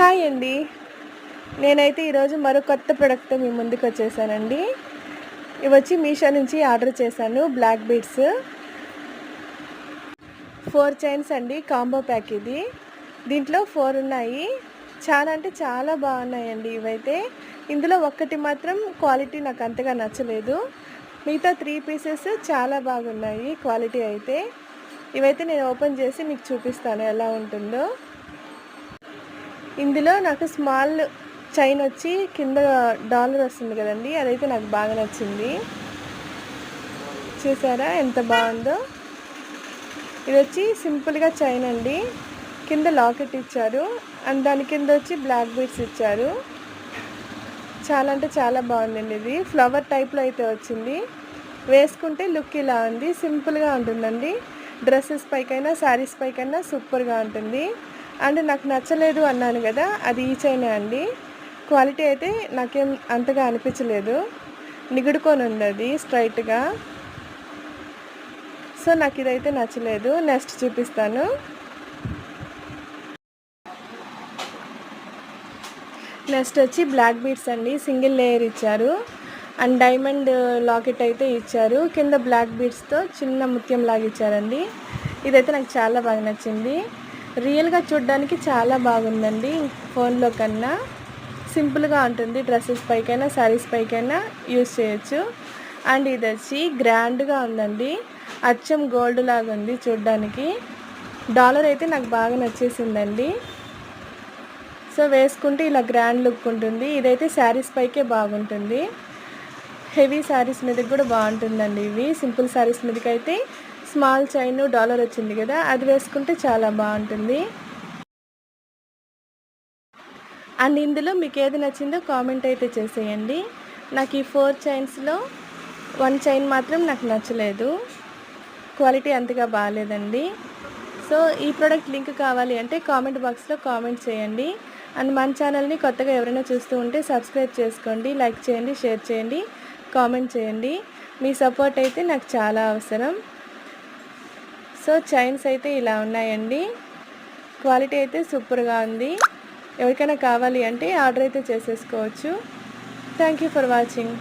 Hi అండి. నేనైతే ఈరోజు మరో కొత్త ప్రోడక్ట్‌తో మీ ముందుకు వచ్చేసానండి. ఇవి వచ్చి మీషో నుంచి ఆర్డర్ చేశాను. బ్లాక్ బీడ్స్ 4 చైన్స్ అండి. కాంబో ప్యాక్ ఇది. దీంట్లో 4 ఉన్నాయి. చాలా అంటే చాలా బాగున్నాయండి ఇవైతే. ఇందులో ఒక్కటి మాత్రం క్వాలిటీ నాకు అంతగా నచ్చలేదు. మిగతా 3 పీసెస్ చాలా బాగున్నాయి క్వాలిటీ అయితే. ఇవైతే నేను ఓపెన్ చేసి మీకు చూపిస్తాను ఎలా ఉంటుందో. ఇందులో నాకు స్మాల్ చైన్ వచ్చి కింద డాలర్ వస్తుంది కదండి, అదైతే నాకు బాగా నచ్చింది. చూసారా ఎంత బాగుందో. ఇది వచ్చి సింపుల్గా చైన్ అండి. కింద లాకెట్ ఇచ్చారు అండ్ దాని కింద వచ్చి బ్లాక్ బీడ్స్ ఇచ్చారు. చాలా అంటే చాలా బాగుందండి. ఇది ఫ్లవర్ టైప్లో అయితే వచ్చింది. వేసుకుంటే లుక్ ఇలా ఉంది. సింపుల్గా ఉంటుందండి. డ్రెస్సెస్ పైకైనా శారీస్ పైకైనా సూపర్గా ఉంటుంది. అండ్ నాకు నచ్చలేదు అన్నాను కదా, అది ఈ చైనే అండి. క్వాలిటీ అయితే నాకేం అంతగా అనిపించలేదు. నిగుడుకొని ఉంది అది స్ట్రైట్గా. సో నాకు ఇదైతే నచ్చలేదు. నెక్స్ట్ చూపిస్తాను. నెక్స్ట్ వచ్చి బ్లాక్ బీడ్స్ అండి. సింగిల్ లేయర్ ఇచ్చారు అండ్ డైమండ్ లాకెట్ అయితే ఇచ్చారు. కింద బ్లాక్ బీడ్స్తో చిన్న ముత్యం లాగా ఇచ్చారండి. ఇదైతే నాకు చాలా బాగా నచ్చింది. రియల్గా చూడడానికి చాలా బాగుందండి. ఫోన్లో కన్నా సింపుల్గా ఉంటుంది. డ్రెస్సెస్ పైకైనా శారీస్ పైకైనా యూజ్ చేయొచ్చు. అండ్ ఇది వచ్చి గ్రాండ్గా ఉందండి. అచ్చం గోల్డ్ లాగా ఉంది చూడడానికి. డాలర్ అయితే నాకు బాగా నచ్చేసిందండి. సో వేసుకుంటే ఇలా గ్రాండ్ లుక్ ఉంటుంది. ఇదైతే శారీస్ పైకే బాగుంటుంది. హెవీ శారీస్ మీదకి కూడా బాగుంటుందండి. ఇవి సింపుల్ శారీస్ మీదకి అయితే స్మాల్ చైన్ డాలర్ వచ్చింది కదా, అది వేసుకుంటే చాలా బాగుంటుంది. అండ్ ఇందులో మీకు ఏది నచ్చిందో కామెంట్ అయితే చేసేయండి. నాకు ఈ 4 చైన్స్లో 1 చైన్ మాత్రం నాకు నచ్చలేదు. క్వాలిటీ అంతగా బాగాలేదండి. సో ఈ ప్రోడక్ట్ లింక్ కావాలి అంటే కామెంట్ బాక్స్లో కామెంట్ చేయండి. అండ్ మన ఛానల్ని కొత్తగా ఎవరైనా చూస్తూ ఉంటే సబ్స్క్రైబ్ చేసుకోండి, లైక్ చేయండి, షేర్ చేయండి, కామెంట్ చేయండి. మీ సపోర్ట్ అయితే నాకు చాలా అవసరం. సో చైన్స్ అయితే ఇలా ఉన్నాయండి. క్వాలిటీ అయితే సూపర్గా ఉంది. ఎవరికైనా కావాలి అంటే ఆర్డర్ అయితే చేసేసుకోవచ్చు. Thank you for watching.